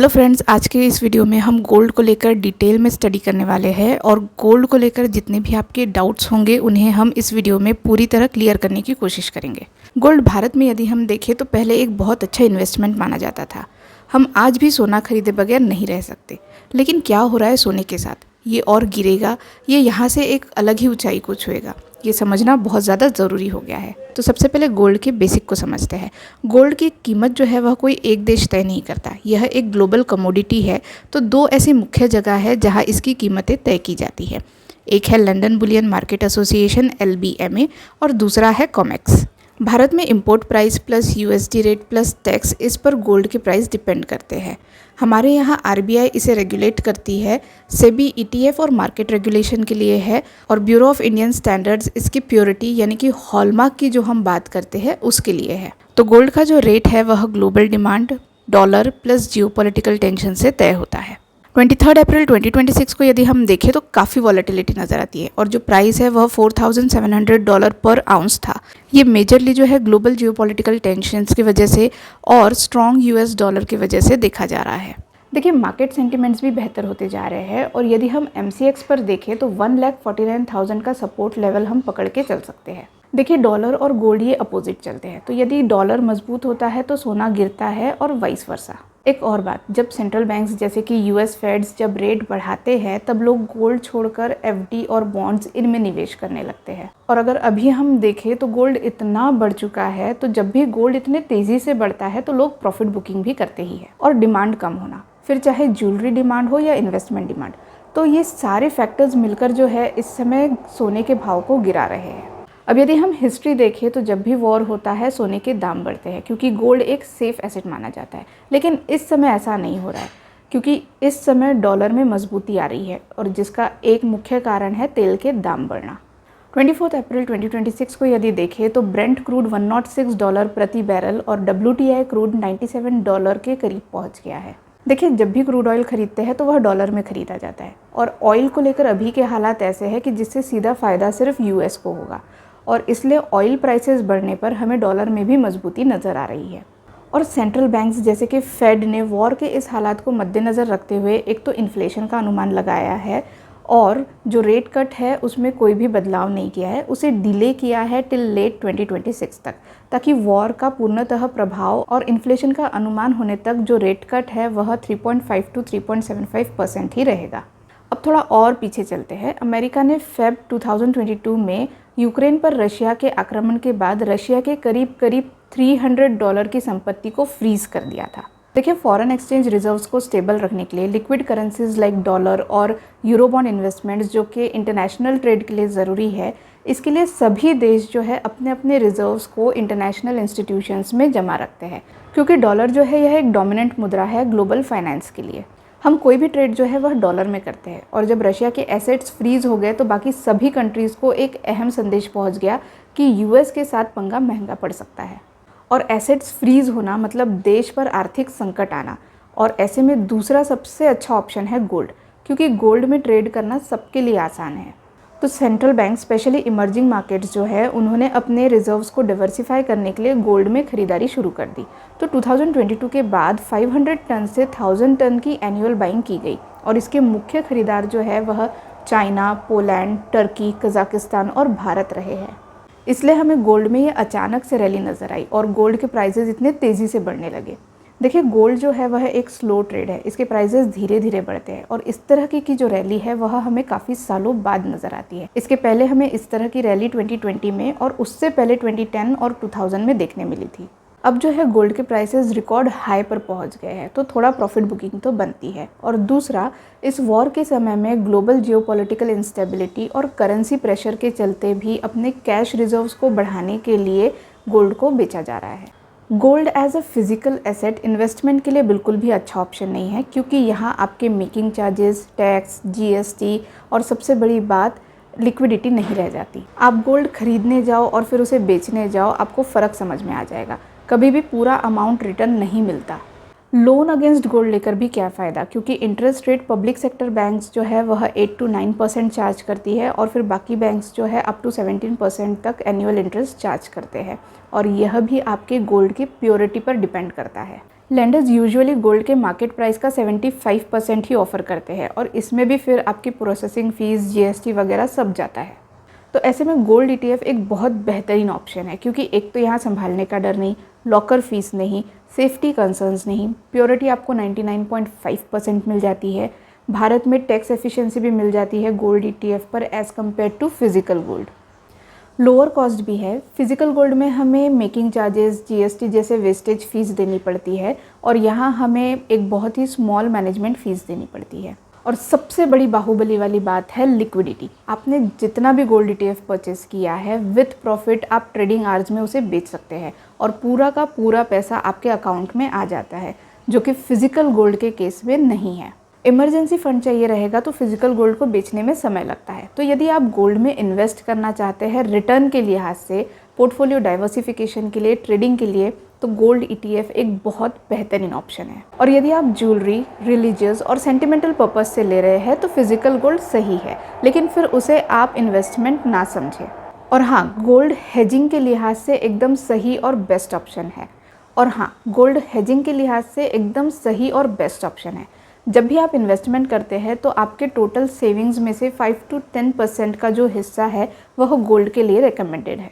Hello friends, आज के इस वीडियो में हम गोल्ड को लेकर डिटेल में स्टडी करने वाले हैं और गोल्ड को लेकर जितने भी आपके डाउट्स होंगे उन्हें हम इस वीडियो में पूरी तरह क्लियर करने की कोशिश करेंगे। गोल्ड भारत में यदि हम देखें तो पहले एक बहुत अच्छा इन्वेस्टमेंट माना जाता था। हम आज भी सोना खरीदे बगैर नहीं रह सकते, लेकिन क्या हो रहा है सोने के साथ? ये और गिरेगा, ये यहाँ से एक अलग ही ऊंचाई को छुएगा, ये समझना बहुत ज़्यादा ज़रूरी हो गया है। तो सबसे पहले गोल्ड के बेसिक को समझते हैं। गोल्ड की कीमत जो है वह कोई एक देश तय नहीं करता, यह एक ग्लोबल कमोडिटी है। तो दो ऐसी मुख्य जगह है जहाँ इसकी कीमतें तय की जाती है। एक है London Boolean market association LBMA और दूसरा है कॉमेक्स। भारत में import price plus USD rate plus tax, इस पर गोल्ड के प्राइस डिपेंड करते हैं। हमारे यहाँ RBI इसे रेगुलेट करती है, सेबी ETF और मार्केट रेगुलेशन के लिए है, और ब्यूरो ऑफ इंडियन स्टैंडर्ड्स इसकी प्योरिटी यानी कि हॉलमार्क की जो हम बात करते हैं उसके लिए है। तो गोल्ड का जो रेट है वह global demand, dollar plus geopolitical tension से तय होता है। 23 अप्रैल 2026 को यदि हम देखें तो काफ़ी वॉलेटिलिटी नज़र आती है और जो प्राइस है वह $4,700 पर आउंस था। ये मेजरली जो है ग्लोबल जियोपॉलिटिकल टेंशन्स की वजह से और स्ट्रॉन्ग US डॉलर की वजह से देखा जा रहा है। देखिए, मार्केट सेंटिमेंट्स भी बेहतर होते जा रहे हैं और यदि हम MCX पर देखें तो 1,49,000 का सपोर्ट लेवल हम पकड़ के चल सकते हैं। देखिए, डॉलर और गोल्ड ये अपोजिट चलते हैं, तो यदि डॉलर मजबूत होता है तो सोना गिरता है और वाइस वर्सा। एक और बात, जब सेंट्रल बैंक्स जैसे कि US फेड्स जब रेट बढ़ाते हैं तब लोग गोल्ड छोड़कर FD और बॉन्ड्स इनमें निवेश करने लगते हैं। और अगर अभी हम देखें तो गोल्ड इतना बढ़ चुका है, तो जब भी गोल्ड इतने तेज़ी से बढ़ता है तो लोग प्रॉफिट बुकिंग भी करते ही है। और डिमांड कम होना, फिर चाहे ज्वेलरी डिमांड हो या इन्वेस्टमेंट डिमांड, तो ये सारे फैक्टर्स मिलकर जो है इस समय सोने के भाव को गिरा रहे हैं। अब यदि हम हिस्ट्री देखें तो जब भी वॉर होता है सोने के दाम बढ़ते हैं, क्योंकि गोल्ड एक सेफ एसेट माना जाता है। लेकिन इस समय ऐसा नहीं हो रहा है, क्योंकि इस समय डॉलर में मजबूती आ रही है और जिसका एक मुख्य कारण है तेल के दाम बढ़ना। 24 अप्रैल 2026 को यदि देखें तो ब्रेंट क्रूड $106 प्रति बैरल और WTI क्रूड $97 के करीब पहुँच गया है। देखिए, जब भी क्रूड ऑयल खरीदते हैं तो वह डॉलर में खरीदा जाता है और ऑयल को लेकर अभी के हालात ऐसे हैं कि जिससे सीधा फ़ायदा सिर्फ US को होगा, और इसलिए ऑयल प्राइसेस बढ़ने पर हमें डॉलर में भी मजबूती नज़र आ रही है। और सेंट्रल बैंक्स जैसे कि फेड ने वॉर के इस हालात को मद्देनज़र रखते हुए एक तो इन्फ्लेशन का अनुमान लगाया है और जो रेट कट है उसमें कोई भी बदलाव नहीं किया है, उसे डिले किया है टिल लेट 2026 तक, ताकि वॉर का पूर्णतः प्रभाव और इन्फ्लेशन का अनुमान होने तक जो रेट कट है वह 3.5 to 3.75% ही रहेगा। अब थोड़ा और पीछे चलते हैं। अमेरिका ने फेब 2022 में यूक्रेन पर रशिया के आक्रमण के बाद रशिया के करीब $300 की संपत्ति को फ्रीज कर दिया था। देखिए, फॉरेन एक्सचेंज रिजर्व्स को स्टेबल रखने के लिए लिक्विड करेंसीज लाइक डॉलर और यूरोबॉन्ड इन्वेस्टमेंट्स जो कि इंटरनेशनल ट्रेड के लिए ज़रूरी है, इसके लिए सभी देश जो है अपने अपने रिजर्व्स को इंटरनेशनल इंस्टीट्यूशंस में जमा रखते हैं, क्योंकि डॉलर जो है यह एक डोमिनेंट मुद्रा है ग्लोबल फाइनेंस के लिए। हम कोई भी ट्रेड जो है वह डॉलर में करते हैं और जब रशिया के एसेट्स फ्रीज हो गए तो बाकी सभी कंट्रीज़ को एक अहम संदेश पहुंच गया कि US के साथ पंगा महंगा पड़ सकता है। और एसेट्स फ्रीज होना मतलब देश पर आर्थिक संकट आना, और ऐसे में दूसरा सबसे अच्छा ऑप्शन है गोल्ड, क्योंकि गोल्ड में ट्रेड करना सबके लिए आसान है। तो central bank specially emerging markets जो है उन्होंने अपने रिजर्व्स को डाइवर्सिफाई करने के लिए गोल्ड में खरीदारी शुरू कर दी। तो 2022 के बाद 500 टन से 1000 टन की एनुअल बाइंग की गई और इसके मुख्य खरीदार जो है वह चाइना, पोलैंड, टर्की, कजाकिस्तान और भारत रहे हैं। इसलिए हमें गोल्ड में ये अचानक से रैली नज़र आई और गोल्ड के प्राइसेस इतने तेज़ी से बढ़ने लगे। देखिए, गोल्ड जो है वह एक स्लो ट्रेड है, इसके प्राइसेस धीरे धीरे बढ़ते हैं और इस तरह की जो रैली है वह हमें काफ़ी सालों बाद नज़र आती है। इसके पहले हमें इस तरह की रैली 2020 में और उससे पहले 2010 और 2000 में देखने मिली थी। अब जो है गोल्ड के प्राइसेस रिकॉर्ड हाई पर पहुंच गए हैं, तो थोड़ा प्रॉफिट बुकिंग तो बनती है। और दूसरा, इस वॉर के समय में ग्लोबल जियोपॉलिटिकल इंस्टेबिलिटी और करेंसी प्रेशर के चलते भी अपने कैश रिजर्व्स को बढ़ाने के लिए गोल्ड को बेचा जा रहा है। Gold as a physical asset investment के लिए बिल्कुल भी अच्छा ऑप्शन नहीं है, क्योंकि यहाँ आपके मेकिंग चार्जेस, टैक्स, GST और सबसे बड़ी बात लिक्विडिटी नहीं रह जाती। आप गोल्ड खरीदने जाओ और फिर उसे बेचने जाओ, आपको फ़र्क समझ में आ जाएगा। कभी भी पूरा अमाउंट रिटर्न नहीं मिलता। लोन अगेंस्ट गोल्ड लेकर भी क्या फ़ायदा, क्योंकि interest rate public sector banks जो है वह 8 to 9% चार्ज करती है और फिर बाकी बैंक्स जो है अप टू 17% तक एनुअल इंटरेस्ट चार्ज करते हैं, और यह भी आपके गोल्ड की प्योरिटी पर डिपेंड करता है। लेंडर्स यूजुअली गोल्ड के मार्केट प्राइस का 75% ही ऑफ़र करते हैं और इसमें भी फिर आपकी प्रोसेसिंग फ़ीस, जीएसटी वगैरह सब जाता है। तो ऐसे में गोल्ड ईटीएफ एक बहुत बेहतरीन ऑप्शन है, क्योंकि एक तो यहाँ संभालने का डर नहीं, लॉकर फीस नहीं, सेफ्टी कंसर्न्स नहीं, प्योरिटी आपको 99.5% मिल जाती है, भारत में टैक्स एफिशिएंसी भी मिल जाती है गोल्ड ईटीएफ पर as compared to physical gold. Lower cost भी है। फिजिकल गोल्ड में हमें मेकिंग चार्जेस, जीएसटी जैसे वेस्टेज फ़ीस देनी पड़ती है और यहाँ हमें एक बहुत ही स्मॉल मैनेजमेंट फ़ीस देनी पड़ती है। और सबसे बड़ी बाहुबली वाली बात है लिक्विडिटी। आपने जितना भी गोल्ड ईटीएफ परचेस किया है विथ प्रॉफिट आप ट्रेडिंग आवर्स में उसे बेच सकते हैं और पूरा का पूरा पैसा आपके अकाउंट में आ जाता है, जो कि फिजिकल गोल्ड के केस में नहीं है। इमरजेंसी फंड चाहिए रहेगा तो फिजिकल गोल्ड को बेचने में समय लगता है। तो यदि आप गोल्ड में इन्वेस्ट करना चाहते हैं रिटर्न के लिहाज से, पोर्टफोलियो डाइवर्सिफिकेशन के लिए, ट्रेडिंग के लिए, तो गोल्ड ईटीएफ एक बहुत बेहतरीन ऑप्शन है। और यदि आप ज्वेलरी, रिलीजियस और सेंटिमेंटल पर्पस से ले रहे हैं तो फिजिकल गोल्ड सही है, लेकिन फिर उसे आप इन्वेस्टमेंट ना समझें। और हाँ, गोल्ड हेजिंग के लिहाज से एकदम सही और बेस्ट ऑप्शन है। जब भी आप इन्वेस्टमेंट करते हैं तो आपके टोटल सेविंग्स में से 5 to 10% का जो हिस्सा है वह गोल्ड के लिए रिकमेंडेड है।